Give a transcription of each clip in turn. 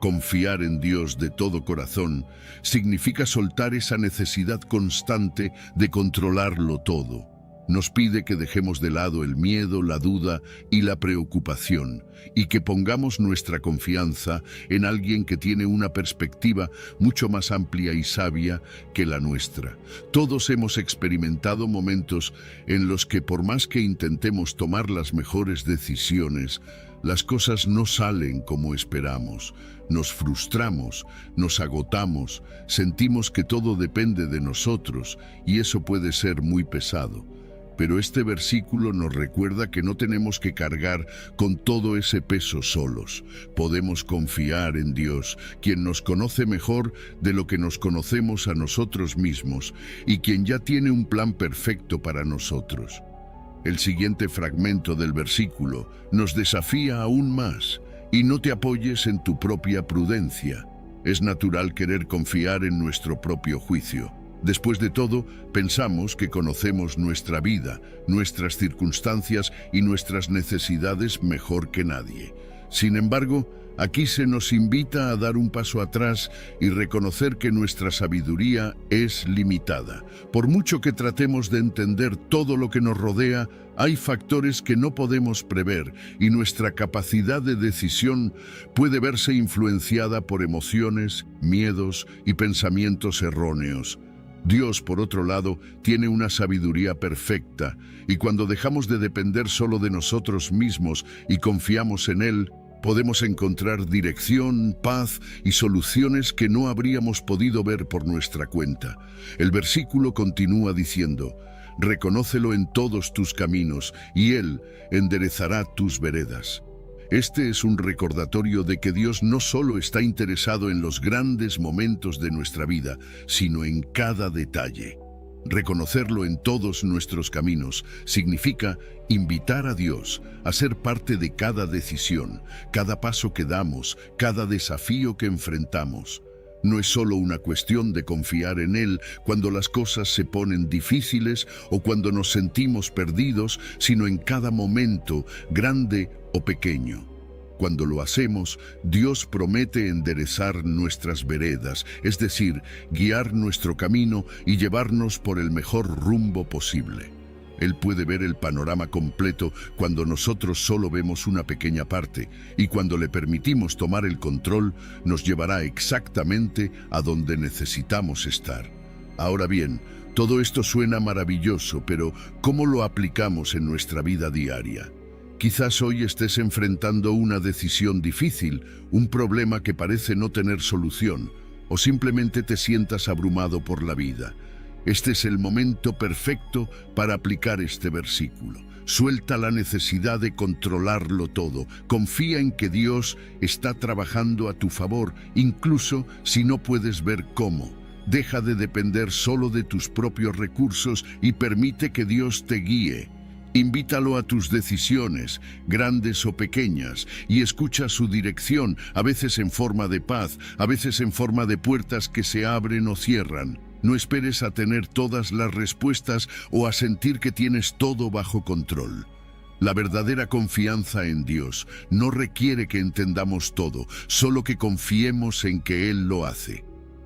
Confiar en Dios de todo corazón significa soltar esa necesidad constante de controlarlo todo. Nos pide que dejemos de lado el miedo, la duda y la preocupación, y que pongamos nuestra confianza en alguien que tiene una perspectiva mucho más amplia y sabia que la nuestra. Todos hemos experimentado momentos en los que, por más que intentemos tomar las mejores decisiones, las cosas no salen como esperamos. Nos frustramos, nos agotamos, sentimos que todo depende de nosotros, y eso puede ser muy pesado. Pero este versículo nos recuerda que no tenemos que cargar con todo ese peso solos. Podemos confiar en Dios, quien nos conoce mejor de lo que nos conocemos a nosotros mismos y quien ya tiene un plan perfecto para nosotros. El siguiente fragmento del versículo nos desafía aún más: y no te apoyes en tu propia prudencia. Es natural querer confiar en nuestro propio juicio. Después de todo, pensamos que conocemos nuestra vida, nuestras circunstancias y nuestras necesidades mejor que nadie. Sin embargo, aquí se nos invita a dar un paso atrás y reconocer que nuestra sabiduría es limitada. Por mucho que tratemos de entender todo lo que nos rodea, hay factores que no podemos prever y nuestra capacidad de decisión puede verse influenciada por emociones, miedos y pensamientos erróneos. Dios, por otro lado, tiene una sabiduría perfecta, y cuando dejamos de depender solo de nosotros mismos y confiamos en Él, podemos encontrar dirección, paz y soluciones que no habríamos podido ver por nuestra cuenta. El versículo continúa diciendo: reconócelo en todos tus caminos, y Él enderezará tus veredas. Este es un recordatorio de que Dios no solo está interesado en los grandes momentos de nuestra vida, sino en cada detalle. Reconocerlo en todos nuestros caminos significa invitar a Dios a ser parte de cada decisión, cada paso que damos, cada desafío que enfrentamos. No es solo una cuestión de confiar en Él cuando las cosas se ponen difíciles o cuando nos sentimos perdidos, sino en cada momento, grande o pequeño. Cuando lo hacemos, Dios promete enderezar nuestras veredas, es decir, guiar nuestro camino y llevarnos por el mejor rumbo posible. Él puede ver el panorama completo cuando nosotros solo vemos una pequeña parte, y cuando le permitimos tomar el control, nos llevará exactamente a donde necesitamos estar. Ahora bien, todo esto suena maravilloso, pero ¿cómo lo aplicamos en nuestra vida diaria? Quizás hoy estés enfrentando una decisión difícil, un problema que parece no tener solución, o simplemente te sientas abrumado por la vida. Este es el momento perfecto para aplicar este versículo. Suelta la necesidad de controlarlo todo. Confía en que Dios está trabajando a tu favor, incluso si no puedes ver cómo. Deja de depender solo de tus propios recursos y permite que Dios te guíe. Invítalo a tus decisiones, grandes o pequeñas, y escucha su dirección, a veces en forma de paz, a veces en forma de puertas que se abren o cierran. No esperes a tener todas las respuestas o a sentir que tienes todo bajo control. La verdadera confianza en Dios no requiere que entendamos todo, solo que confiemos en que Él lo hace.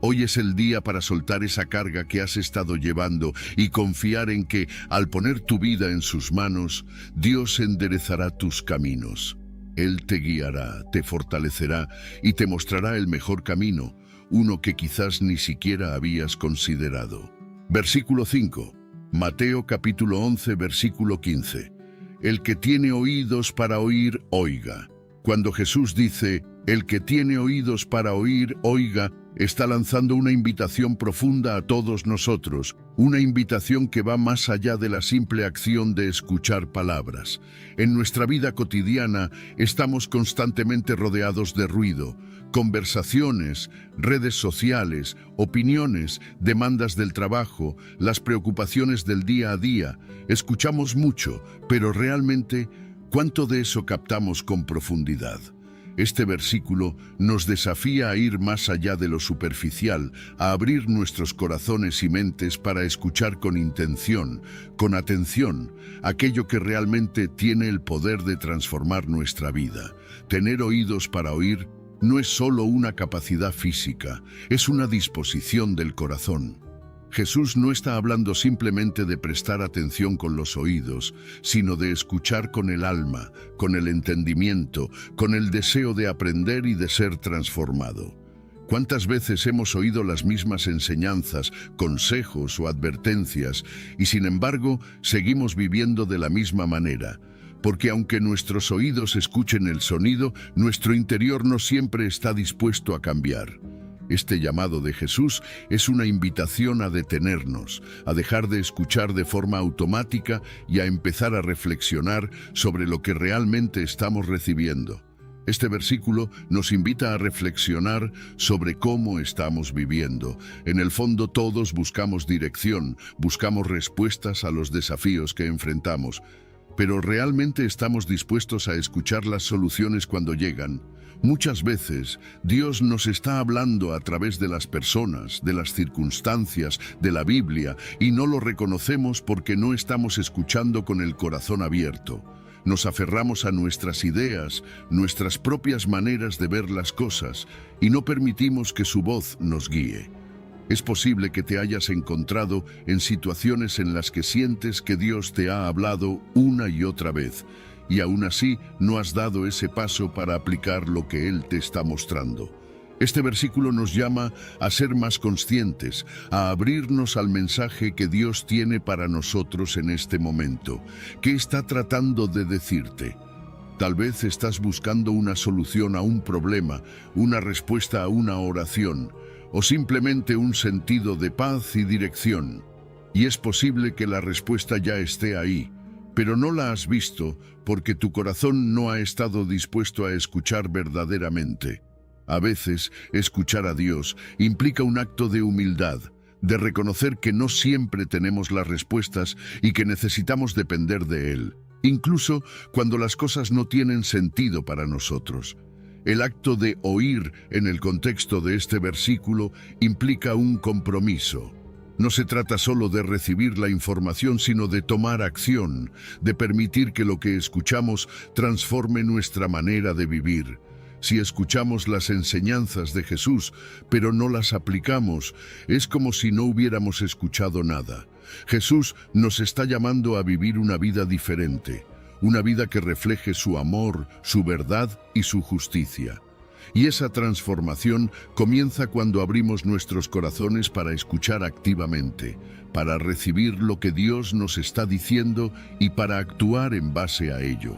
Hoy es el día para soltar esa carga que has estado llevando y confiar en que, al poner tu vida en sus manos, Dios enderezará tus caminos. Él te guiará, te fortalecerá y te mostrará el mejor camino, uno que quizás ni siquiera habías considerado. Versículo 5. Mateo capítulo 11, versículo 15. El que tiene oídos para oír, oiga. Cuando Jesús dice, el que tiene oídos para oír, oiga, está lanzando una invitación profunda a todos nosotros, una invitación que va más allá de la simple acción de escuchar palabras. En nuestra vida cotidiana estamos constantemente rodeados de ruido, conversaciones, redes sociales, opiniones, demandas del trabajo, las preocupaciones del día a día. Escuchamos mucho, pero realmente, ¿cuánto de eso captamos con profundidad? Este versículo nos desafía a ir más allá de lo superficial, a abrir nuestros corazones y mentes para escuchar con intención, con atención, aquello que realmente tiene el poder de transformar nuestra vida. Tener oídos para oír no es solo una capacidad física, es una disposición del corazón. Jesús no está hablando simplemente de prestar atención con los oídos, sino de escuchar con el alma, con el entendimiento, con el deseo de aprender y de ser transformado. ¿Cuántas veces hemos oído las mismas enseñanzas, consejos o advertencias y sin embargo seguimos viviendo de la misma manera? Porque aunque nuestros oídos escuchen el sonido, nuestro interior no siempre está dispuesto a cambiar. Este llamado de Jesús es una invitación a detenernos, a dejar de escuchar de forma automática y a empezar a reflexionar sobre lo que realmente estamos recibiendo. Este versículo nos invita a reflexionar sobre cómo estamos viviendo. En el fondo todos buscamos dirección, buscamos respuestas a los desafíos que enfrentamos. Pero ¿realmente estamos dispuestos a escuchar las soluciones cuando llegan? Muchas veces Dios nos está hablando a través de las personas, de las circunstancias, de la Biblia, y no lo reconocemos porque no estamos escuchando con el corazón abierto. Nos aferramos a nuestras ideas, nuestras propias maneras de ver las cosas, y no permitimos que su voz nos guíe. Es posible que te hayas encontrado en situaciones en las que sientes que Dios te ha hablado una y otra vez, y aún así no has dado ese paso para aplicar lo que Él te está mostrando. Este versículo nos llama a ser más conscientes, a abrirnos al mensaje que Dios tiene para nosotros en este momento. ¿Qué está tratando de decirte? Tal vez estás buscando una solución a un problema, una respuesta a una oración, o simplemente un sentido de paz y dirección. Y es posible que la respuesta ya esté ahí, pero no la has visto porque tu corazón no ha estado dispuesto a escuchar verdaderamente. A veces, escuchar a Dios implica un acto de humildad, de reconocer que no siempre tenemos las respuestas y que necesitamos depender de Él, incluso cuando las cosas no tienen sentido para nosotros. El acto de oír en el contexto de este versículo implica un compromiso. No se trata solo de recibir la información, sino de tomar acción, de permitir que lo que escuchamos transforme nuestra manera de vivir. Si escuchamos las enseñanzas de Jesús, pero no las aplicamos, es como si no hubiéramos escuchado nada. Jesús nos está llamando a vivir una vida diferente, una vida que refleje su amor, su verdad y su justicia. Y esa transformación comienza cuando abrimos nuestros corazones para escuchar activamente, para recibir lo que Dios nos está diciendo y para actuar en base a ello.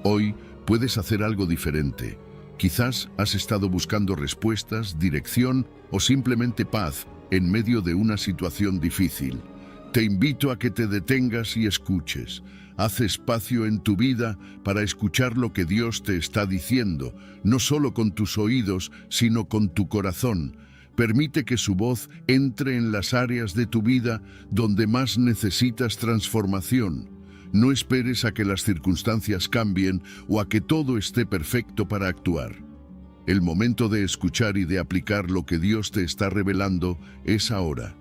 Hoy puedes hacer algo diferente. Quizás has estado buscando respuestas, dirección o simplemente paz en medio de una situación difícil. Te invito a que te detengas y escuches. Haz espacio en tu vida para escuchar lo que Dios te está diciendo, no solo con tus oídos, sino con tu corazón. Permite que su voz entre en las áreas de tu vida donde más necesitas transformación. No esperes a que las circunstancias cambien o a que todo esté perfecto para actuar. El momento de escuchar y de aplicar lo que Dios te está revelando es ahora.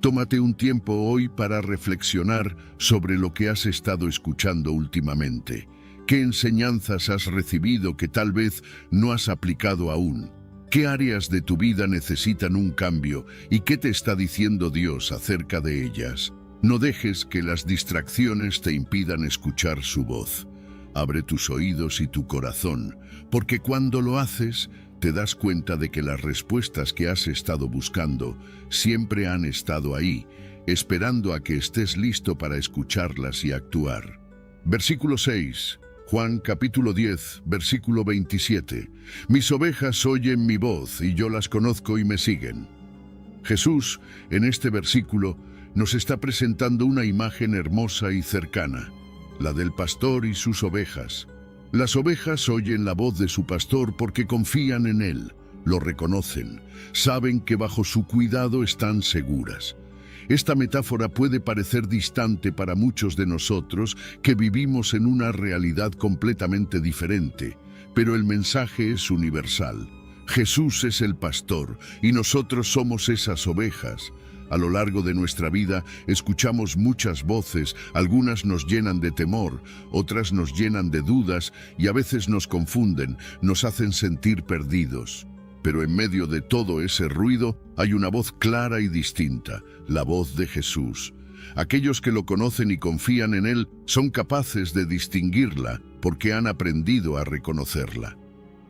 Tómate un tiempo hoy para reflexionar sobre lo que has estado escuchando últimamente. ¿Qué enseñanzas has recibido que tal vez no has aplicado aún? ¿Qué áreas de tu vida necesitan un cambio y qué te está diciendo Dios acerca de ellas? No dejes que las distracciones te impidan escuchar su voz. Abre tus oídos y tu corazón, porque cuando lo haces, te das cuenta de que las respuestas que has estado buscando siempre han estado ahí, esperando a que estés listo para escucharlas y actuar. Versículo 6. Juan capítulo 10, versículo 27. Mis ovejas oyen mi voz y yo las conozco y me siguen. Jesús, en este versículo, nos está presentando una imagen hermosa y cercana, la del pastor y sus ovejas. Las ovejas oyen la voz de su pastor porque confían en él, lo reconocen, saben que bajo su cuidado están seguras. Esta metáfora puede parecer distante para muchos de nosotros que vivimos en una realidad completamente diferente, pero el mensaje es universal. Jesús es el pastor y nosotros somos esas ovejas. A lo largo de nuestra vida escuchamos muchas voces, algunas nos llenan de temor, otras nos llenan de dudas y a veces nos confunden, nos hacen sentir perdidos. Pero en medio de todo ese ruido hay una voz clara y distinta, la voz de Jesús. Aquellos que lo conocen y confían en Él son capaces de distinguirla porque han aprendido a reconocerla.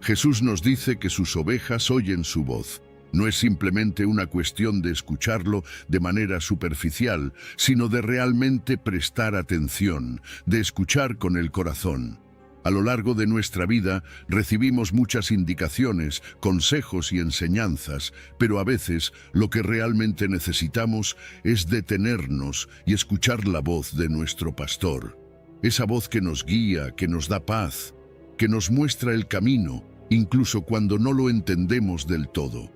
Jesús nos dice que sus ovejas oyen su voz. No es simplemente una cuestión de escucharlo de manera superficial, sino de realmente prestar atención, de escuchar con el corazón. A lo largo de nuestra vida recibimos muchas indicaciones, consejos y enseñanzas, pero a veces lo que realmente necesitamos es detenernos y escuchar la voz de nuestro pastor. Esa voz que nos guía, que nos da paz, que nos muestra el camino, incluso cuando no lo entendemos del todo.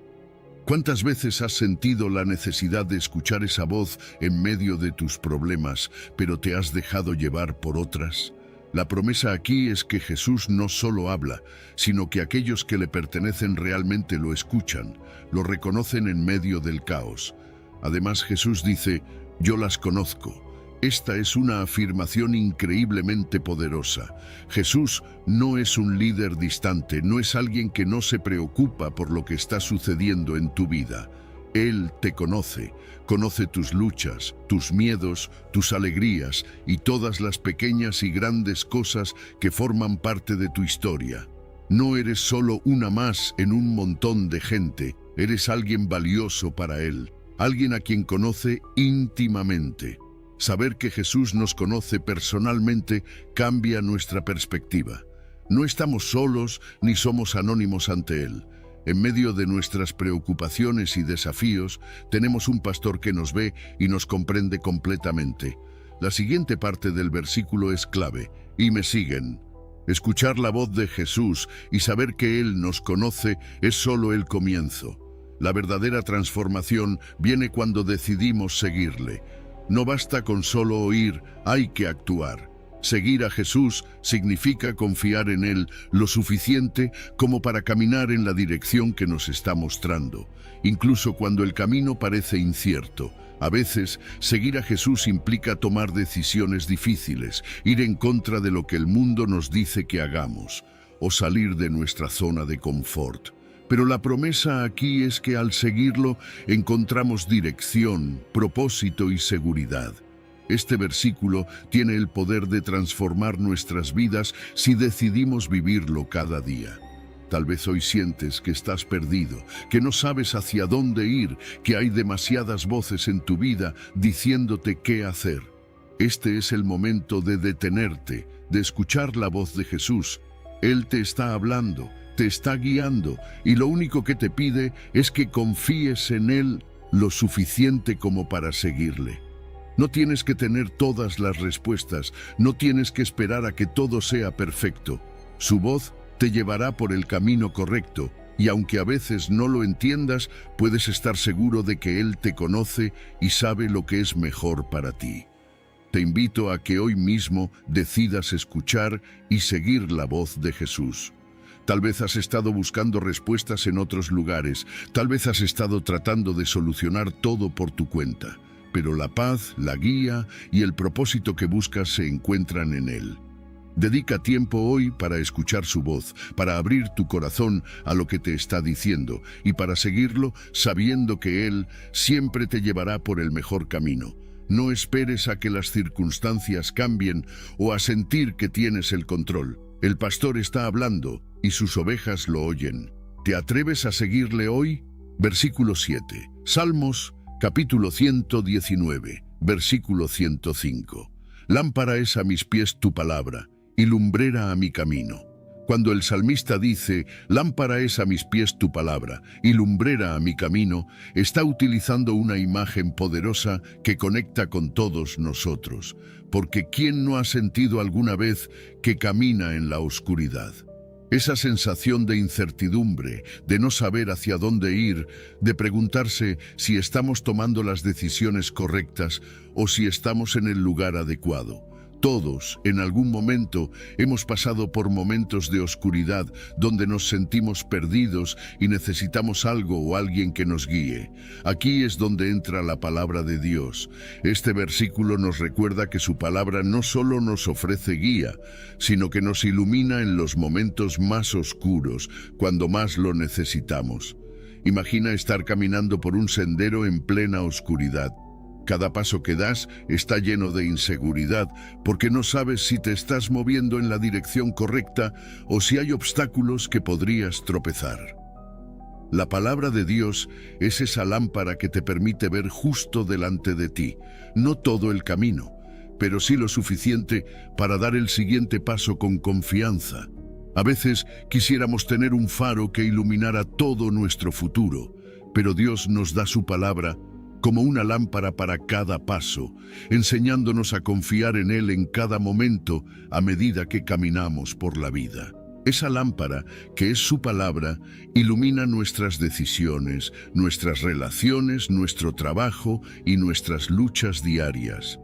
¿Cuántas veces has sentido la necesidad de escuchar esa voz en medio de tus problemas, pero te has dejado llevar por otras? La promesa aquí es que Jesús no solo habla, sino que aquellos que le pertenecen realmente lo escuchan, lo reconocen en medio del caos. Además, Jesús dice, yo las conozco. Esta es una afirmación increíblemente poderosa. Jesús no es un líder distante, no es alguien que no se preocupa por lo que está sucediendo en tu vida. Él te conoce, conoce tus luchas, tus miedos, tus alegrías y todas las pequeñas y grandes cosas que forman parte de tu historia. No eres solo una más en un montón de gente, eres alguien valioso para Él, alguien a quien conoce íntimamente. Saber que Jesús nos conoce personalmente cambia nuestra perspectiva. No estamos solos ni somos anónimos ante Él. En medio de nuestras preocupaciones y desafíos, tenemos un pastor que nos ve y nos comprende completamente. La siguiente parte del versículo es clave, y me siguen. Escuchar la voz de Jesús y saber que Él nos conoce es solo el comienzo. La verdadera transformación viene cuando decidimos seguirle. No basta con solo oír, hay que actuar. Seguir a Jesús significa confiar en Él lo suficiente como para caminar en la dirección que nos está mostrando, incluso cuando el camino parece incierto. A veces, seguir a Jesús implica tomar decisiones difíciles, ir en contra de lo que el mundo nos dice que hagamos, o salir de nuestra zona de confort. Pero la promesa aquí es que al seguirlo encontramos dirección, propósito y seguridad. Este versículo tiene el poder de transformar nuestras vidas si decidimos vivirlo cada día. Tal vez hoy sientes que estás perdido, que no sabes hacia dónde ir, que hay demasiadas voces en tu vida diciéndote qué hacer. Este es el momento de detenerte, de escuchar la voz de Jesús. Él te está hablando, te está guiando y lo único que te pide es que confíes en Él lo suficiente como para seguirle. No tienes que tener todas las respuestas, no tienes que esperar a que todo sea perfecto. Su voz te llevará por el camino correcto y aunque a veces no lo entiendas, puedes estar seguro de que Él te conoce y sabe lo que es mejor para ti. Te invito a que hoy mismo decidas escuchar y seguir la voz de Jesús. Tal vez has estado buscando respuestas en otros lugares, tal vez has estado tratando de solucionar todo por tu cuenta, pero la paz, la guía y el propósito que buscas se encuentran en Él. Dedica tiempo hoy para escuchar su voz, para abrir tu corazón a lo que te está diciendo y para seguirlo sabiendo que Él siempre te llevará por el mejor camino. No esperes a que las circunstancias cambien o a sentir que tienes el control. El pastor está hablando y sus ovejas lo oyen. ¿Te atreves a seguirle hoy? Versículo 7. Salmos, capítulo 119, versículo 105. Lámpara es a mis pies tu palabra y lumbrera a mi camino. Cuando el salmista dice, lámpara es a mis pies tu palabra y lumbrera a mi camino, está utilizando una imagen poderosa que conecta con todos nosotros, porque ¿quién no ha sentido alguna vez que camina en la oscuridad? Esa sensación de incertidumbre, de no saber hacia dónde ir, de preguntarse si estamos tomando las decisiones correctas o si estamos en el lugar adecuado. Todos, en algún momento, hemos pasado por momentos de oscuridad donde nos sentimos perdidos y necesitamos algo o alguien que nos guíe. Aquí es donde entra la palabra de Dios. Este versículo nos recuerda que su palabra no solo nos ofrece guía, sino que nos ilumina en los momentos más oscuros, cuando más lo necesitamos. Imagina estar caminando por un sendero en plena oscuridad. Cada paso que das está lleno de inseguridad porque no sabes si te estás moviendo en la dirección correcta o si hay obstáculos que podrías tropezar. La palabra de Dios es esa lámpara que te permite ver justo delante de ti, no todo el camino, pero sí lo suficiente para dar el siguiente paso con confianza. A veces quisiéramos tener un faro que iluminara todo nuestro futuro, pero Dios nos da su palabra como una lámpara para cada paso, enseñándonos a confiar en Él en cada momento a medida que caminamos por la vida. Esa lámpara, que es su palabra, ilumina nuestras decisiones, nuestras relaciones, nuestro trabajo y nuestras luchas diarias.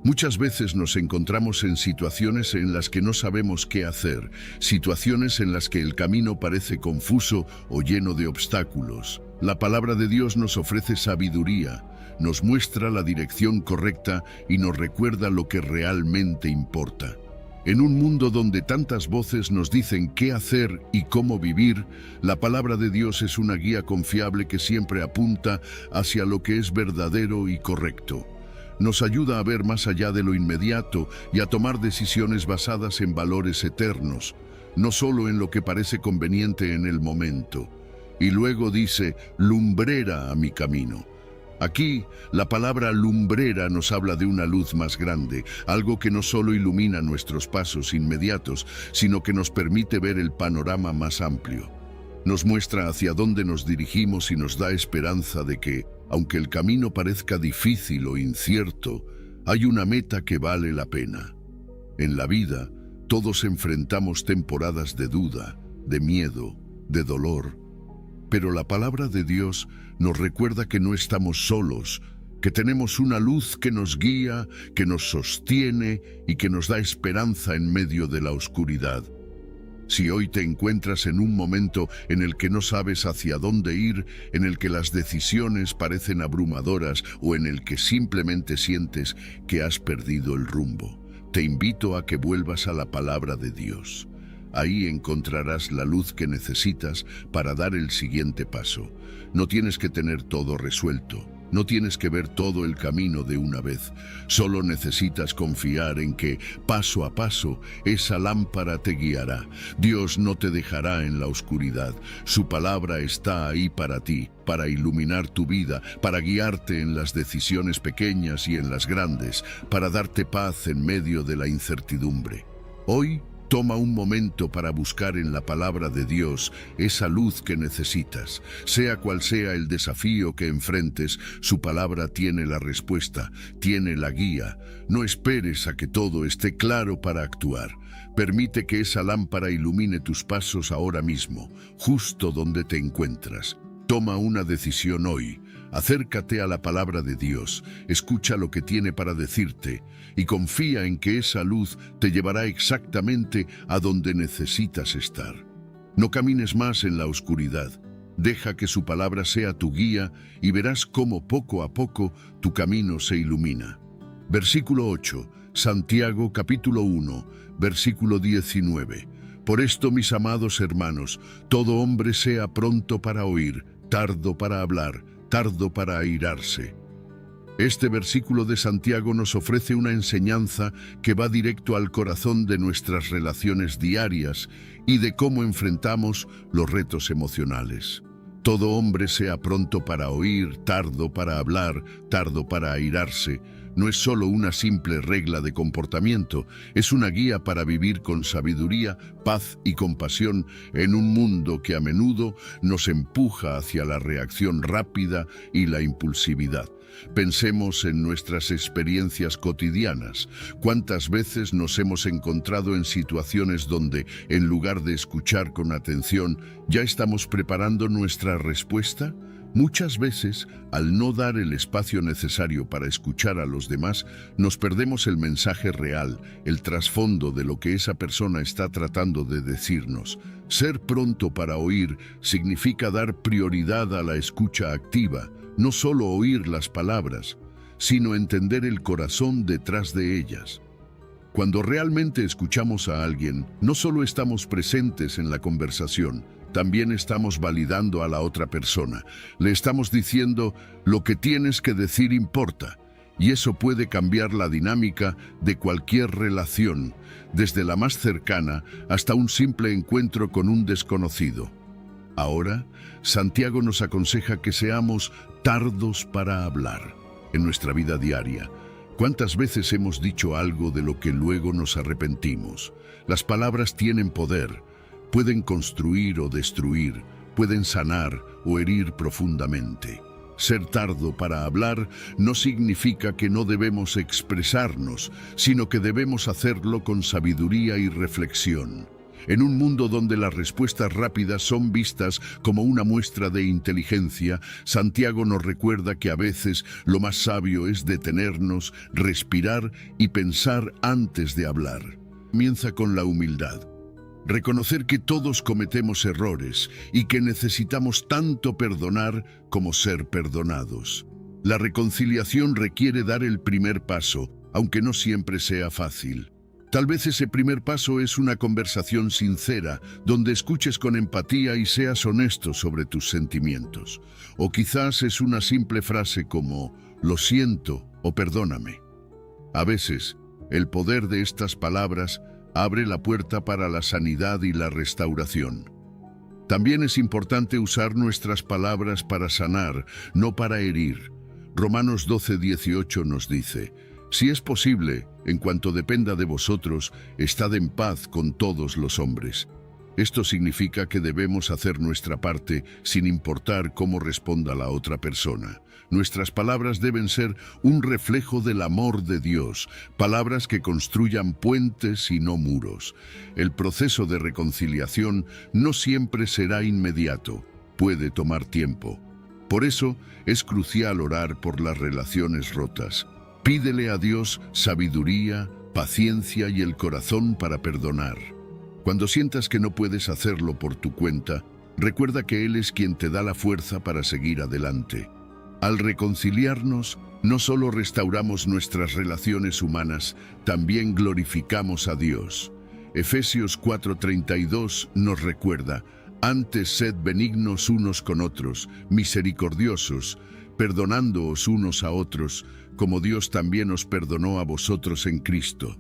Muchas veces nos encontramos en situaciones en las que no sabemos qué hacer, situaciones en las que el camino parece confuso o lleno de obstáculos. La palabra de Dios nos ofrece sabiduría, nos muestra la dirección correcta y nos recuerda lo que realmente importa. En un mundo donde tantas voces nos dicen qué hacer y cómo vivir, la palabra de Dios es una guía confiable que siempre apunta hacia lo que es verdadero y correcto. Nos ayuda a ver más allá de lo inmediato y a tomar decisiones basadas en valores eternos, no solo en lo que parece conveniente en el momento. Y luego dice, lumbrera a mi camino. Aquí, la palabra lumbrera nos habla de una luz más grande, algo que no solo ilumina nuestros pasos inmediatos, sino que nos permite ver el panorama más amplio. Nos muestra hacia dónde nos dirigimos y nos da esperanza de que, aunque el camino parezca difícil o incierto, hay una meta que vale la pena. En la vida, todos enfrentamos temporadas de duda, de miedo, de dolor, pero la palabra de Dios nos recuerda que no estamos solos, que tenemos una luz que nos guía, que nos sostiene y que nos da esperanza en medio de la oscuridad. Si hoy te encuentras en un momento en el que no sabes hacia dónde ir, en el que las decisiones parecen abrumadoras o en el que simplemente sientes que has perdido el rumbo, te invito a que vuelvas a la palabra de Dios. Ahí encontrarás la luz que necesitas para dar el siguiente paso. No tienes que tener todo resuelto, no tienes que ver todo el camino de una vez. Solo necesitas confiar en que, paso a paso, esa lámpara te guiará. Dios no te dejará en la oscuridad. Su palabra está ahí para ti, para iluminar tu vida, para guiarte en las decisiones pequeñas y en las grandes, para darte paz en medio de la incertidumbre. Hoy, toma un momento para buscar en la palabra de Dios esa luz que necesitas. Sea cual sea el desafío que enfrentes, su palabra tiene la respuesta, tiene la guía. No esperes a que todo esté claro para actuar. Permite que esa lámpara ilumine tus pasos ahora mismo, justo donde te encuentras. Toma una decisión hoy. Acércate a la palabra de Dios, escucha lo que tiene para decirte y confía en que esa luz te llevará exactamente a donde necesitas estar. No camines más en la oscuridad. Deja que su palabra sea tu guía y verás cómo poco a poco tu camino se ilumina. Versículo 8, Santiago capítulo 1, versículo 19. Por esto, mis amados hermanos, todo hombre sea pronto para oír, tardo para hablar, tardo para airarse. Este versículo de Santiago nos ofrece una enseñanza que va directo al corazón de nuestras relaciones diarias y de cómo enfrentamos los retos emocionales. Todo hombre sea pronto para oír, tardo para hablar, tardo para airarse. No es solo una simple regla de comportamiento, es una guía para vivir con sabiduría, paz y compasión en un mundo que a menudo nos empuja hacia la reacción rápida y la impulsividad. Pensemos en nuestras experiencias cotidianas. ¿Cuántas veces nos hemos encontrado en situaciones donde, en lugar de escuchar con atención, ya estamos preparando nuestra respuesta? Muchas veces, al no dar el espacio necesario para escuchar a los demás, nos perdemos el mensaje real, el trasfondo de lo que esa persona está tratando de decirnos. Ser pronto para oír significa dar prioridad a la escucha activa, no solo oír las palabras, sino entender el corazón detrás de ellas. Cuando realmente escuchamos a alguien, no solo estamos presentes en la conversación, también estamos validando a la otra persona. Le estamos diciendo, lo que tienes que decir importa, y eso puede cambiar la dinámica de cualquier relación, desde la más cercana hasta un simple encuentro con un desconocido. Ahora, Santiago nos aconseja que seamos tardos para hablar en nuestra vida diaria. ¿Cuántas veces hemos dicho algo de lo que luego nos arrepentimos? Las palabras tienen poder. Pueden construir o destruir, pueden sanar o herir profundamente. Ser tardo para hablar no significa que no debemos expresarnos, sino que debemos hacerlo con sabiduría y reflexión. En un mundo donde las respuestas rápidas son vistas como una muestra de inteligencia, Santiago nos recuerda que a veces lo más sabio es detenernos, respirar y pensar antes de hablar. Comienza con la humildad. Reconocer que todos cometemos errores y que necesitamos tanto perdonar como ser perdonados. La reconciliación requiere dar el primer paso, aunque no siempre sea fácil. Tal vez ese primer paso es una conversación sincera, donde escuches con empatía y seas honesto sobre tus sentimientos. O quizás es una simple frase como, lo siento o perdóname. A veces, el poder de estas palabras abre la puerta para la sanidad y la restauración. También es importante usar nuestras palabras para sanar, no para herir. Romanos 12:18 nos dice, si es posible, en cuanto dependa de vosotros, estad en paz con todos los hombres. Esto significa que debemos hacer nuestra parte sin importar cómo responda la otra persona. Nuestras palabras deben ser un reflejo del amor de Dios, palabras que construyan puentes y no muros. El proceso de reconciliación no siempre será inmediato, puede tomar tiempo. Por eso es crucial orar por las relaciones rotas. Pídele a Dios sabiduría, paciencia y el corazón para perdonar. Cuando sientas que no puedes hacerlo por tu cuenta, recuerda que Él es quien te da la fuerza para seguir adelante. Al reconciliarnos, no solo restauramos nuestras relaciones humanas, también glorificamos a Dios. Efesios 4:32 nos recuerda, antes sed benignos unos con otros, misericordiosos, perdonándoos unos a otros, como Dios también os perdonó a vosotros en Cristo.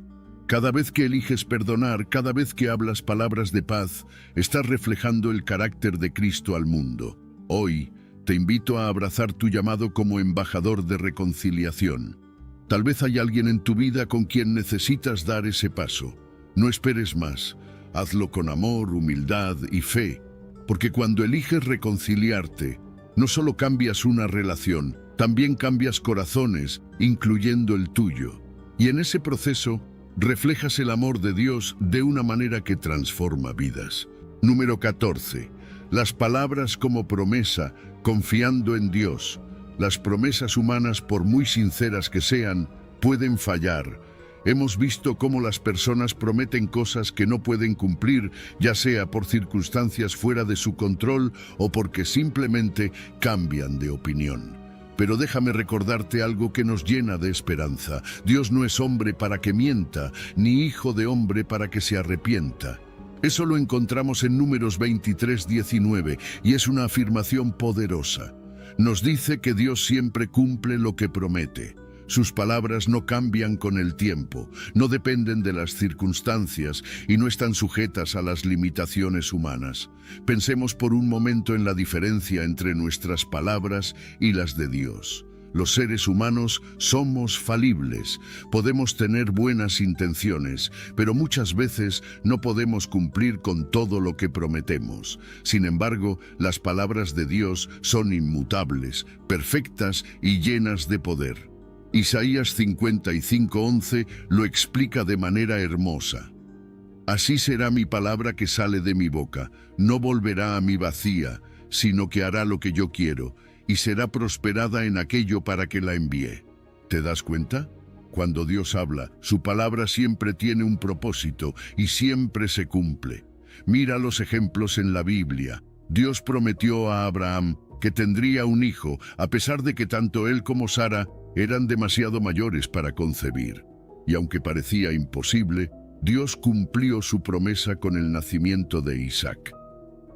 Cada vez que eliges perdonar, cada vez que hablas palabras de paz, estás reflejando el carácter de Cristo al mundo. Hoy, te invito a abrazar tu llamado como embajador de reconciliación. Tal vez hay alguien en tu vida con quien necesitas dar ese paso. No esperes más. Hazlo con amor, humildad y fe, porque cuando eliges reconciliarte, no solo cambias una relación, también cambias corazones, incluyendo el tuyo. Y en ese proceso, reflejas el amor de Dios de una manera que transforma vidas. Número 14. Las palabras como promesa, confiando en Dios. Las promesas humanas, por muy sinceras que sean, pueden fallar. Hemos visto cómo las personas prometen cosas que no pueden cumplir, ya sea por circunstancias fuera de su control o porque simplemente cambian de opinión. Pero déjame recordarte algo que nos llena de esperanza. Dios no es hombre para que mienta, ni hijo de hombre para que se arrepienta. Eso lo encontramos en Números 23:19 y es una afirmación poderosa. Nos dice que Dios siempre cumple lo que promete. Sus palabras no cambian con el tiempo, no dependen de las circunstancias y no están sujetas a las limitaciones humanas. Pensemos por un momento en la diferencia entre nuestras palabras y las de Dios. Los seres humanos somos falibles, podemos tener buenas intenciones, pero muchas veces no podemos cumplir con todo lo que prometemos. Sin embargo, las palabras de Dios son inmutables, perfectas y llenas de poder. Isaías 55:11 lo explica de manera hermosa. Así será mi palabra que sale de mi boca, no volverá a mí vacía, sino que hará lo que yo quiero y será prosperada en aquello para que la envíe. ¿Te das cuenta? Cuando Dios habla, su palabra siempre tiene un propósito y siempre se cumple. Mira los ejemplos en la Biblia. Dios prometió a Abraham que tendría un hijo, a pesar de que tanto él como Sara eran demasiado mayores para concebir. Y aunque parecía imposible, Dios cumplió su promesa con el nacimiento de Isaac.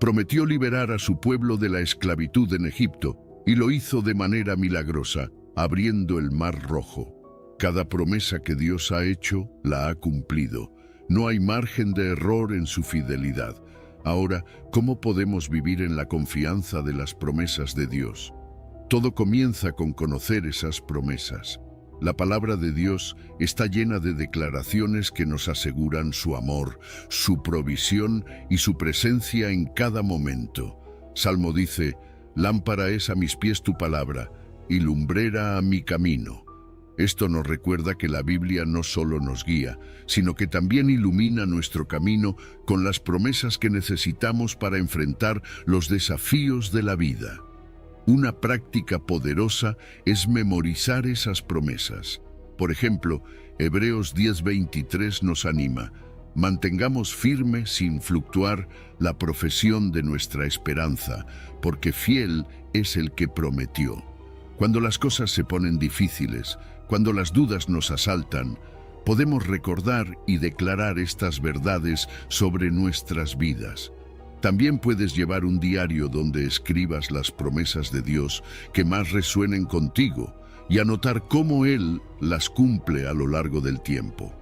Prometió liberar a su pueblo de la esclavitud en Egipto y lo hizo de manera milagrosa, abriendo el Mar Rojo. Cada promesa que Dios ha hecho, la ha cumplido. No hay margen de error en su fidelidad. Ahora, ¿cómo podemos vivir en la confianza de las promesas de Dios? Todo comienza con conocer esas promesas. La palabra de Dios está llena de declaraciones que nos aseguran su amor, su provisión y su presencia en cada momento. Salmo dice: «Lámpara es a mis pies tu palabra, y lumbrera a mi camino». Esto nos recuerda que la Biblia no solo nos guía, sino que también ilumina nuestro camino con las promesas que necesitamos para enfrentar los desafíos de la vida. Una práctica poderosa es memorizar esas promesas. Por ejemplo, Hebreos 10:23 nos anima: «Mantengamos firme, sin fluctuar, la profesión de nuestra esperanza, porque fiel es el que prometió». Cuando las cosas se ponen difíciles, cuando las dudas nos asaltan, podemos recordar y declarar estas verdades sobre nuestras vidas. También puedes llevar un diario donde escribas las promesas de Dios que más resuenen contigo y anotar cómo Él las cumple a lo largo del tiempo.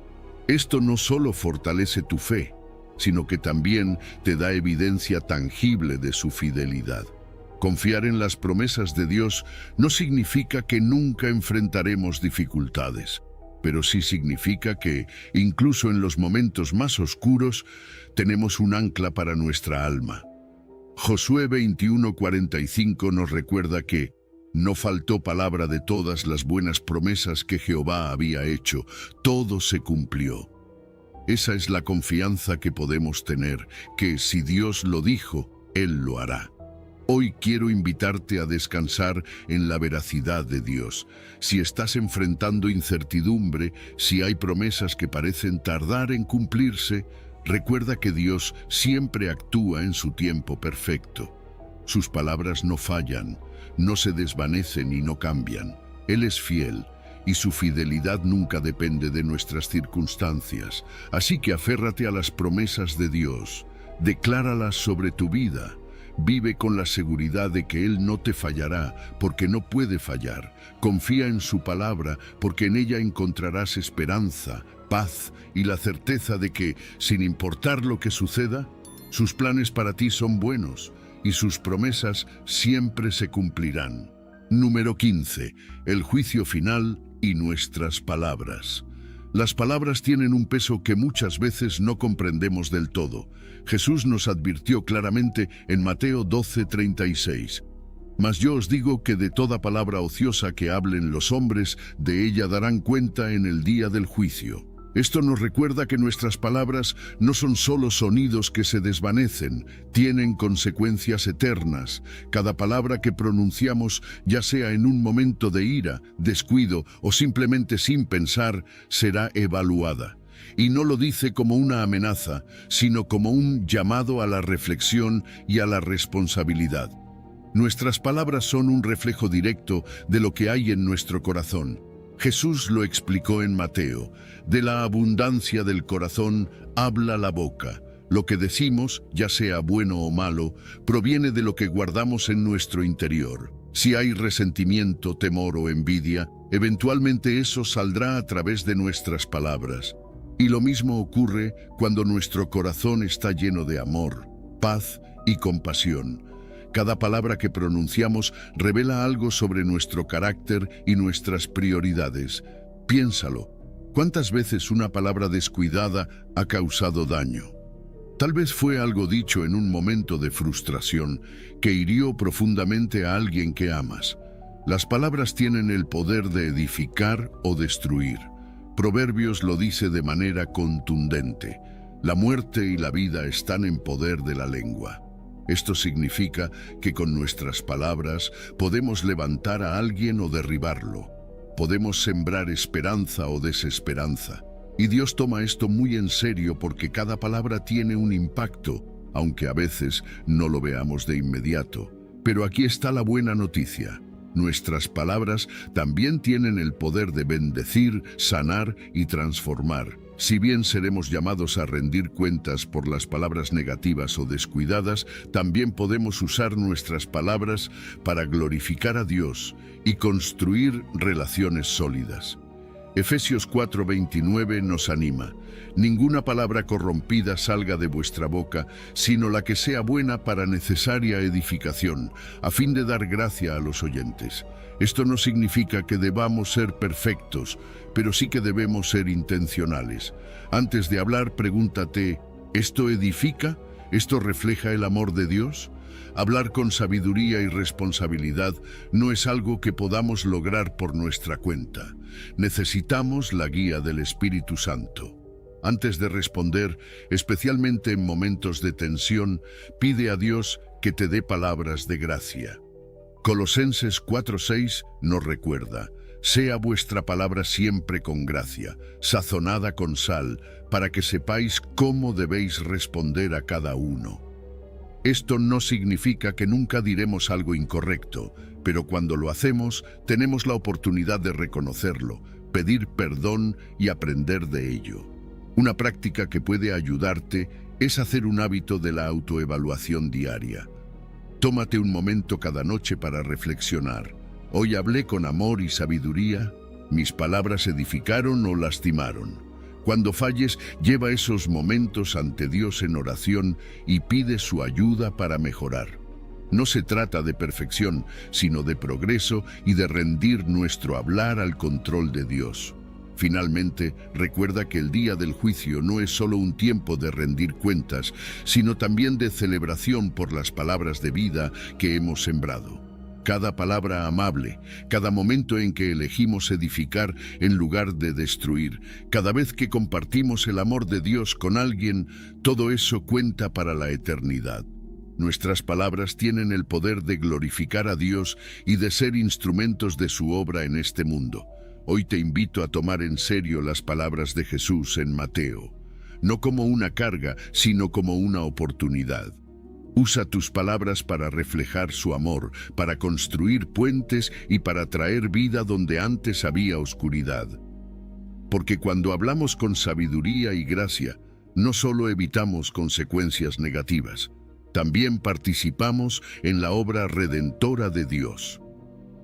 Esto no solo fortalece tu fe, sino que también te da evidencia tangible de su fidelidad. Confiar en las promesas de Dios no significa que nunca enfrentaremos dificultades, pero sí significa que, incluso en los momentos más oscuros, tenemos un ancla para nuestra alma. Josué 21:45 nos recuerda que no faltó palabra de todas las buenas promesas que Jehová había hecho, todo se cumplió. Esa es la confianza que podemos tener, que si Dios lo dijo, Él lo hará. Hoy quiero invitarte a descansar en la veracidad de Dios. Si estás enfrentando incertidumbre, si hay promesas que parecen tardar en cumplirse, recuerda que Dios siempre actúa en su tiempo perfecto. Sus palabras no fallan, no se desvanecen y no cambian. Él es fiel y su fidelidad nunca depende de nuestras circunstancias. Así que aférrate a las promesas de Dios, decláralas sobre tu vida. Vive con la seguridad de que Él no te fallará, porque no puede fallar. Confía en su palabra, porque en ella encontrarás esperanza, paz y la certeza de que, sin importar lo que suceda, sus planes para ti son buenos y sus promesas siempre se cumplirán. Número 15. El juicio final y nuestras palabras. Las palabras tienen un peso que muchas veces no comprendemos del todo. Jesús nos advirtió claramente en Mateo 12:36. «Mas yo os digo que de toda palabra ociosa que hablen los hombres, de ella darán cuenta en el día del juicio». Esto nos recuerda que nuestras palabras no son solo sonidos que se desvanecen, tienen consecuencias eternas. Cada palabra que pronunciamos, ya sea en un momento de ira, descuido o simplemente sin pensar, será evaluada. Y no lo dice como una amenaza, sino como un llamado a la reflexión y a la responsabilidad. Nuestras palabras son un reflejo directo de lo que hay en nuestro corazón. Jesús lo explicó en Mateo: «De la abundancia del corazón habla la boca». Lo que decimos, ya sea bueno o malo, proviene de lo que guardamos en nuestro interior. Si hay resentimiento, temor o envidia, eventualmente eso saldrá a través de nuestras palabras. Y lo mismo ocurre cuando nuestro corazón está lleno de amor, paz y compasión. Cada palabra que pronunciamos revela algo sobre nuestro carácter y nuestras prioridades. Piénsalo. ¿Cuántas veces una palabra descuidada ha causado daño? Tal vez fue algo dicho en un momento de frustración que hirió profundamente a alguien que amas. Las palabras tienen el poder de edificar o destruir. Proverbios lo dice de manera contundente: «La muerte y la vida están en poder de la lengua». Esto significa que con nuestras palabras podemos levantar a alguien o derribarlo. Podemos sembrar esperanza o desesperanza. Y Dios toma esto muy en serio porque cada palabra tiene un impacto, aunque a veces no lo veamos de inmediato. Pero aquí está la buena noticia. Nuestras palabras también tienen el poder de bendecir, sanar y transformar. Si bien seremos llamados a rendir cuentas por las palabras negativas o descuidadas, también podemos usar nuestras palabras para glorificar a Dios y construir relaciones sólidas. Efesios 4:29 nos anima: ninguna palabra corrompida salga de vuestra boca, sino la que sea buena para necesaria edificación, a fin de dar gracia a los oyentes. Esto no significa que debamos ser perfectos, pero sí que debemos ser intencionales. Antes de hablar, pregúntate: ¿esto edifica? ¿Esto refleja el amor de Dios? Hablar con sabiduría y responsabilidad no es algo que podamos lograr por nuestra cuenta. Necesitamos la guía del Espíritu Santo. Antes de responder, especialmente en momentos de tensión, pide a Dios que te dé palabras de gracia. Colosenses 4:6 nos recuerda: sea vuestra palabra siempre con gracia, sazonada con sal, para que sepáis cómo debéis responder a cada uno. Esto no significa que nunca diremos algo incorrecto, pero cuando lo hacemos, tenemos la oportunidad de reconocerlo, pedir perdón y aprender de ello. Una práctica que puede ayudarte es hacer un hábito de la autoevaluación diaria. Tómate un momento cada noche para reflexionar. ¿Hoy hablé con amor y sabiduría? ¿Mis palabras edificaron o lastimaron? Cuando falles, lleva esos momentos ante Dios en oración y pide su ayuda para mejorar. No se trata de perfección, sino de progreso y de rendir nuestro hablar al control de Dios. Finalmente, recuerda que el día del juicio no es solo un tiempo de rendir cuentas, sino también de celebración por las palabras de vida que hemos sembrado. Cada palabra amable, cada momento en que elegimos edificar en lugar de destruir, cada vez que compartimos el amor de Dios con alguien, todo eso cuenta para la eternidad. Nuestras palabras tienen el poder de glorificar a Dios y de ser instrumentos de su obra en este mundo. Hoy te invito a tomar en serio las palabras de Jesús en Mateo, no como una carga, sino como una oportunidad. Usa tus palabras para reflejar su amor, para construir puentes y para traer vida donde antes había oscuridad. Porque cuando hablamos con sabiduría y gracia, no solo evitamos consecuencias negativas, también participamos en la obra redentora de Dios.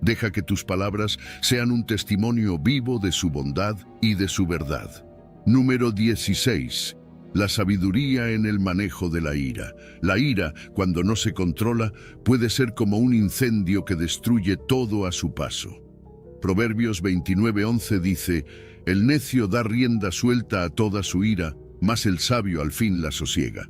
Deja que tus palabras sean un testimonio vivo de su bondad y de su verdad. Número 16. La sabiduría en el manejo de la ira. La ira, cuando no se controla, puede ser como un incendio que destruye todo a su paso. Proverbios 29:11 dice: el necio da rienda suelta a toda su ira, mas el sabio al fin la sosiega.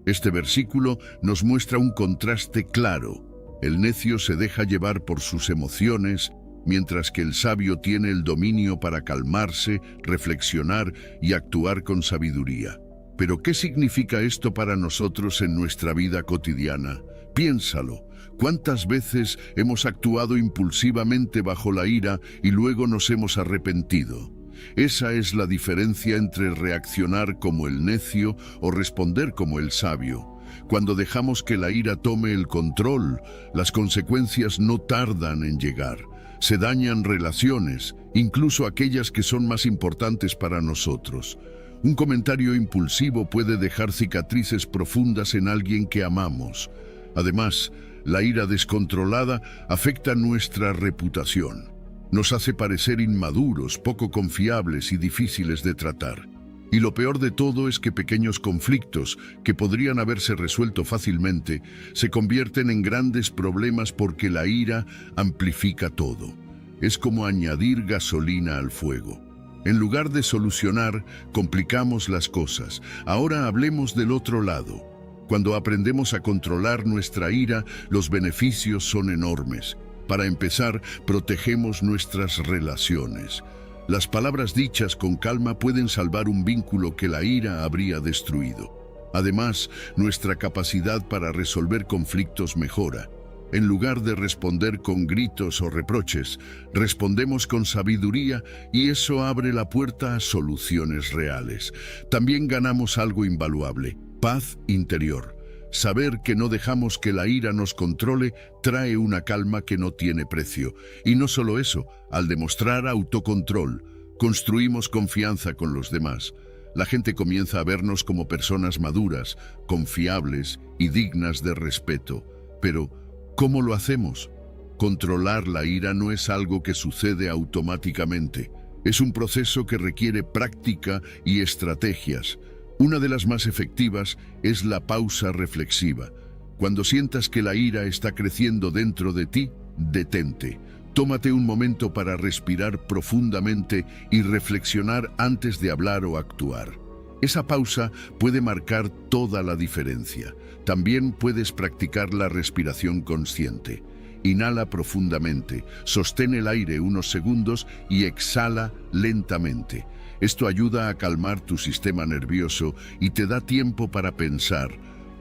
Este versículo nos muestra un contraste claro. El necio se deja llevar por sus emociones, mientras que el sabio tiene el dominio para calmarse, reflexionar y actuar con sabiduría. ¿Pero qué significa esto para nosotros en nuestra vida cotidiana? Piénsalo. ¿Cuántas veces hemos actuado impulsivamente bajo la ira y luego nos hemos arrepentido? Esa es la diferencia entre reaccionar como el necio o responder como el sabio. Cuando dejamos que la ira tome el control, las consecuencias no tardan en llegar. Se dañan relaciones, incluso aquellas que son más importantes para nosotros. Un comentario impulsivo puede dejar cicatrices profundas en alguien que amamos. Además, la ira descontrolada afecta nuestra reputación. Nos hace parecer inmaduros, poco confiables y difíciles de tratar. Y lo peor de todo es que pequeños conflictos, que podrían haberse resuelto fácilmente, se convierten en grandes problemas porque la ira amplifica todo. Es como añadir gasolina al fuego. En lugar de solucionar, complicamos las cosas. Ahora hablemos del otro lado. Cuando aprendemos a controlar nuestra ira, los beneficios son enormes. Para empezar, protegemos nuestras relaciones. Las palabras dichas con calma pueden salvar un vínculo que la ira habría destruido. Además, nuestra capacidad para resolver conflictos mejora. En lugar de responder con gritos o reproches, respondemos con sabiduría y eso abre la puerta a soluciones reales. También ganamos algo invaluable: paz interior. Saber que no dejamos que la ira nos controle trae una calma que no tiene precio. Y no solo eso, al demostrar autocontrol, construimos confianza con los demás. La gente comienza a vernos como personas maduras, confiables y dignas de respeto. Pero, ¿cómo lo hacemos? Controlar la ira no es algo que sucede automáticamente. Es un proceso que requiere práctica y estrategias. Una de las más efectivas es la pausa reflexiva. Cuando sientas que la ira está creciendo dentro de ti, detente. Tómate un momento para respirar profundamente y reflexionar antes de hablar o actuar. Esa pausa puede marcar toda la diferencia. También puedes practicar la respiración consciente. Inhala profundamente, sostén el aire unos segundos y exhala lentamente. Esto ayuda a calmar tu sistema nervioso y te da tiempo para pensar.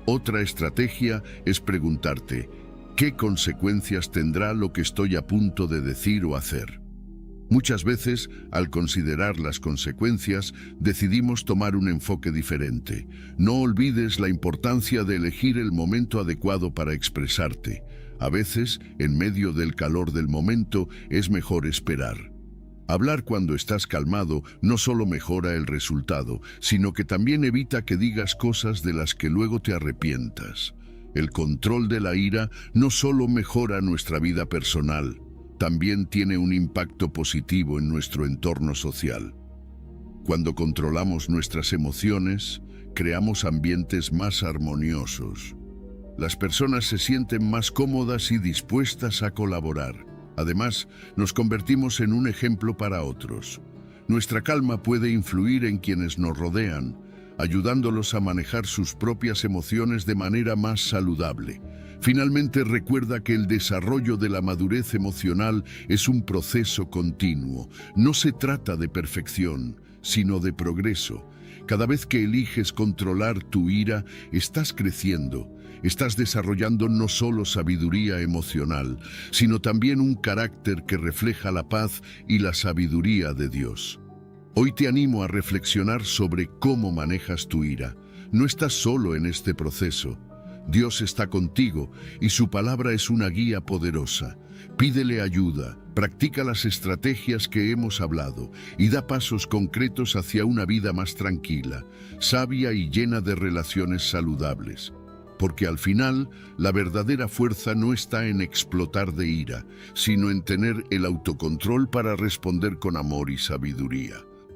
Otra estrategia es preguntarte: ¿qué consecuencias tendrá lo que estoy a punto de decir o hacer? Muchas veces, al considerar las consecuencias, decidimos tomar un enfoque diferente. No olvides la importancia de elegir el momento adecuado para expresarte. A veces, en medio del calor del momento, es mejor esperar. Hablar cuando estás calmado no solo mejora el resultado, sino que también evita que digas cosas de las que luego te arrepientas. El control de la ira no solo mejora nuestra vida personal, también tiene un impacto positivo en nuestro entorno social. Cuando controlamos nuestras emociones, creamos ambientes más armoniosos. Las personas se sienten más cómodas y dispuestas a colaborar. Además, nos convertimos en un ejemplo para otros. Nuestra calma puede influir en quienes nos rodean, ayudándolos a manejar sus propias emociones de manera más saludable. Finalmente, recuerda que el desarrollo de la madurez emocional es un proceso continuo. No se trata de perfección, sino de progreso. Cada vez que eliges controlar tu ira, estás creciendo. Estás desarrollando no solo sabiduría emocional, sino también un carácter que refleja la paz y la sabiduría de Dios. Hoy te animo a reflexionar sobre cómo manejas tu ira. No estás solo en este proceso. Dios está contigo y su palabra es una guía poderosa. Pídele ayuda, practica las estrategias que hemos hablado y da pasos concretos hacia una vida más tranquila, sabia y llena de relaciones saludables. Porque al final, la verdadera fuerza no está en explotar de ira, sino en tener el autocontrol para responder con amor y sabiduría.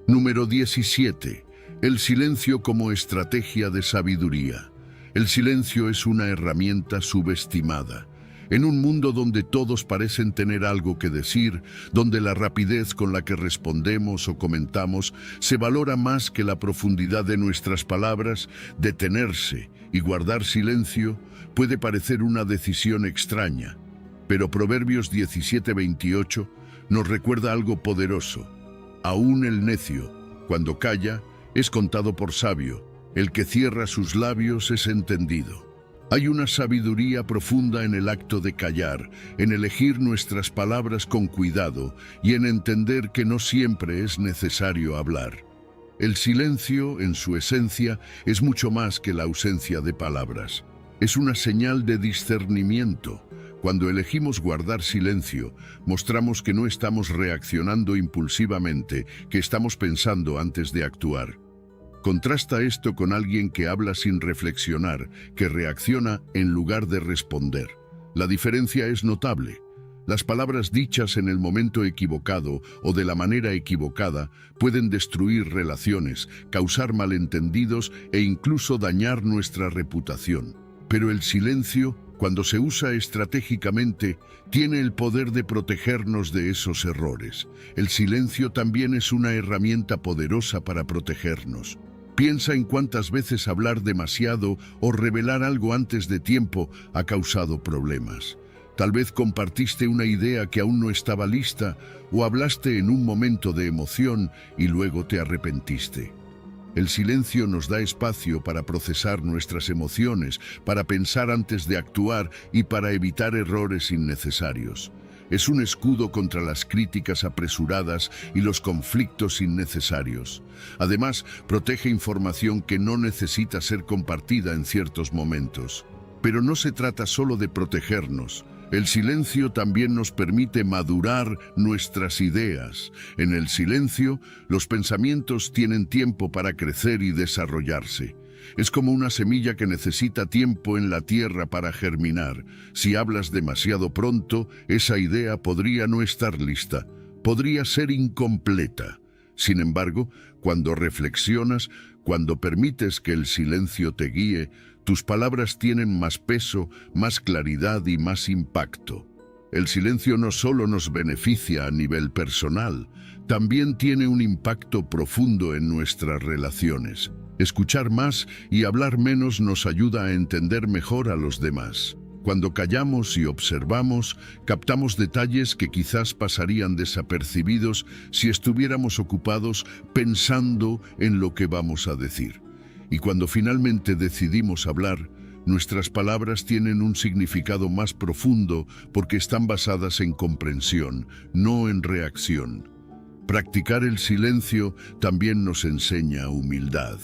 Número 17. El silencio como estrategia de sabiduría. El silencio es una herramienta subestimada. En un mundo donde todos parecen tener algo que decir, donde la rapidez con la que respondemos o comentamos se valora más que la profundidad de nuestras palabras, detenerse y guardar silencio puede parecer una decisión extraña. Pero Proverbios 17:28 nos recuerda algo poderoso. Aún el necio, cuando calla, es contado por sabio. El que cierra sus labios es entendido. Hay una sabiduría profunda en el acto de callar, en elegir nuestras palabras con cuidado y en entender que no siempre es necesario hablar. El silencio, en su esencia, es mucho más que la ausencia de palabras. Es una señal de discernimiento. Cuando elegimos guardar silencio, mostramos que no estamos reaccionando impulsivamente, que estamos pensando antes de actuar. Contrasta esto con alguien que habla sin reflexionar, que reacciona en lugar de responder. La diferencia es notable. Las palabras dichas en el momento equivocado o de la manera equivocada pueden destruir relaciones, causar malentendidos e incluso dañar nuestra reputación. Pero el silencio, cuando se usa estratégicamente, tiene el poder de protegernos de esos errores. El silencio también es una herramienta poderosa para protegernos. Piensa en cuántas veces hablar demasiado o revelar algo antes de tiempo ha causado problemas. Tal vez compartiste una idea que aún no estaba lista o hablaste en un momento de emoción y luego te arrepentiste. El silencio nos da espacio para procesar nuestras emociones, para pensar antes de actuar y para evitar errores innecesarios. Es un escudo contra las críticas apresuradas y los conflictos innecesarios. Además, protege información que no necesita ser compartida en ciertos momentos. Pero no se trata solo de protegernos. El silencio también nos permite madurar nuestras ideas. En el silencio, los pensamientos tienen tiempo para crecer y desarrollarse. Es como una semilla que necesita tiempo en la tierra para germinar. Si hablas demasiado pronto, esa idea podría no estar lista, podría ser incompleta. Sin embargo, cuando reflexionas, cuando permites que el silencio te guíe, tus palabras tienen más peso, más claridad y más impacto. El silencio no solo nos beneficia a nivel personal, también tiene un impacto profundo en nuestras relaciones. Escuchar más y hablar menos nos ayuda a entender mejor a los demás. Cuando callamos y observamos, captamos detalles que quizás pasarían desapercibidos si estuviéramos ocupados pensando en lo que vamos a decir. Y cuando finalmente decidimos hablar, nuestras palabras tienen un significado más profundo porque están basadas en comprensión, no en reacción. Practicar el silencio también nos enseña humildad.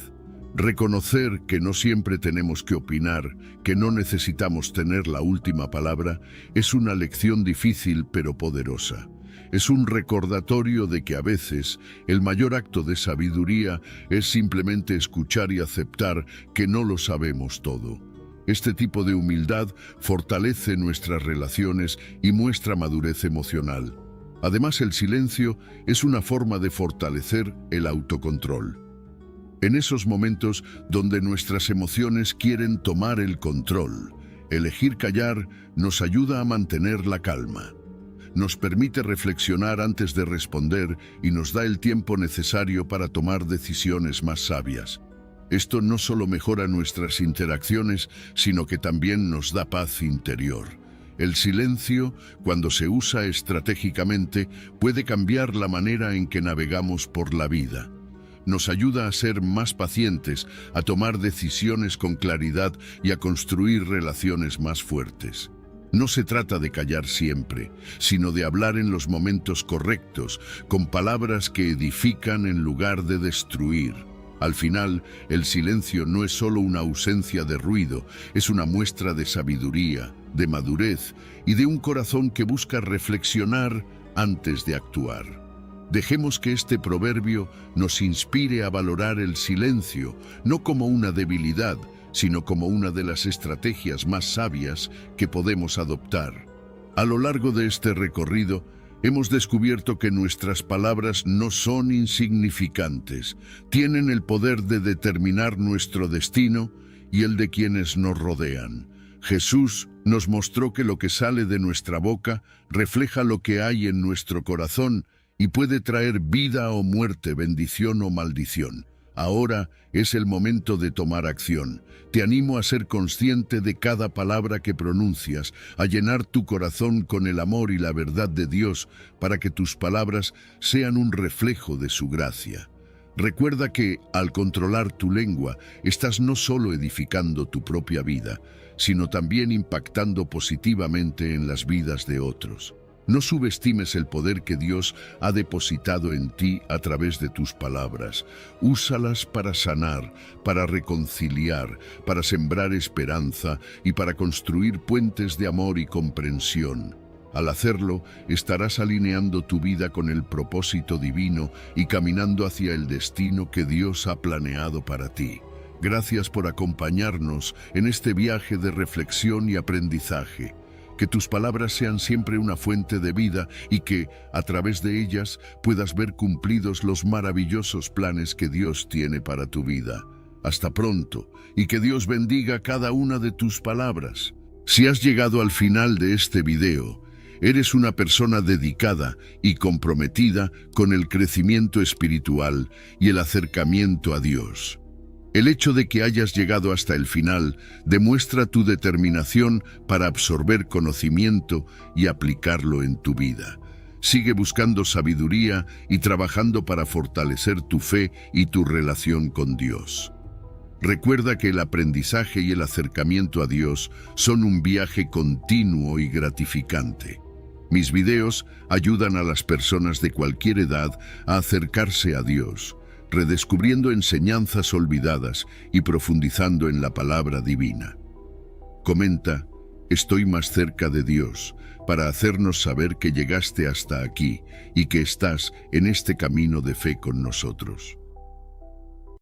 Reconocer que no siempre tenemos que opinar, que no necesitamos tener la última palabra, es una lección difícil pero poderosa. Es un recordatorio de que a veces el mayor acto de sabiduría es simplemente escuchar y aceptar que no lo sabemos todo. Este tipo de humildad fortalece nuestras relaciones y muestra madurez emocional. Además, el silencio es una forma de fortalecer el autocontrol. En esos momentos donde nuestras emociones quieren tomar el control, elegir callar nos ayuda a mantener la calma. Nos permite reflexionar antes de responder y nos da el tiempo necesario para tomar decisiones más sabias. Esto no solo mejora nuestras interacciones, sino que también nos da paz interior. El silencio, cuando se usa estratégicamente, puede cambiar la manera en que navegamos por la vida. Nos ayuda a ser más pacientes, a tomar decisiones con claridad y a construir relaciones más fuertes. No se trata de callar siempre, sino de hablar en los momentos correctos, con palabras que edifican en lugar de destruir. Al final, el silencio no es solo una ausencia de ruido, es una muestra de sabiduría, de madurez y de un corazón que busca reflexionar antes de actuar. Dejemos que este proverbio nos inspire a valorar el silencio, no como una debilidad, sino como una de las estrategias más sabias que podemos adoptar. A lo largo de este recorrido, hemos descubierto que nuestras palabras no son insignificantes, tienen el poder de determinar nuestro destino y el de quienes nos rodean. Jesús nos mostró que lo que sale de nuestra boca refleja lo que hay en nuestro corazón y puede traer vida o muerte, bendición o maldición. Ahora es el momento de tomar acción. Te animo a ser consciente de cada palabra que pronuncias, a llenar tu corazón con el amor y la verdad de Dios para que tus palabras sean un reflejo de su gracia. Recuerda que, al controlar tu lengua, estás no solo edificando tu propia vida, sino también impactando positivamente en las vidas de otros. No subestimes el poder que Dios ha depositado en ti a través de tus palabras. Úsalas para sanar, para reconciliar, para sembrar esperanza y para construir puentes de amor y comprensión. Al hacerlo, estarás alineando tu vida con el propósito divino y caminando hacia el destino que Dios ha planeado para ti. Gracias por acompañarnos en este viaje de reflexión y aprendizaje. Que tus palabras sean siempre una fuente de vida y que, a través de ellas, puedas ver cumplidos los maravillosos planes que Dios tiene para tu vida. Hasta pronto, y que Dios bendiga cada una de tus palabras. Si has llegado al final de este video, eres una persona dedicada y comprometida con el crecimiento espiritual y el acercamiento a Dios. El hecho de que hayas llegado hasta el final demuestra tu determinación para absorber conocimiento y aplicarlo en tu vida. Sigue buscando sabiduría y trabajando para fortalecer tu fe y tu relación con Dios. Recuerda que el aprendizaje y el acercamiento a Dios son un viaje continuo y gratificante. Mis videos ayudan a las personas de cualquier edad a acercarse a Dios, redescubriendo enseñanzas olvidadas y profundizando en la palabra divina. Comenta, estoy más cerca de Dios, para hacernos saber que llegaste hasta aquí y que estás en este camino de fe con nosotros.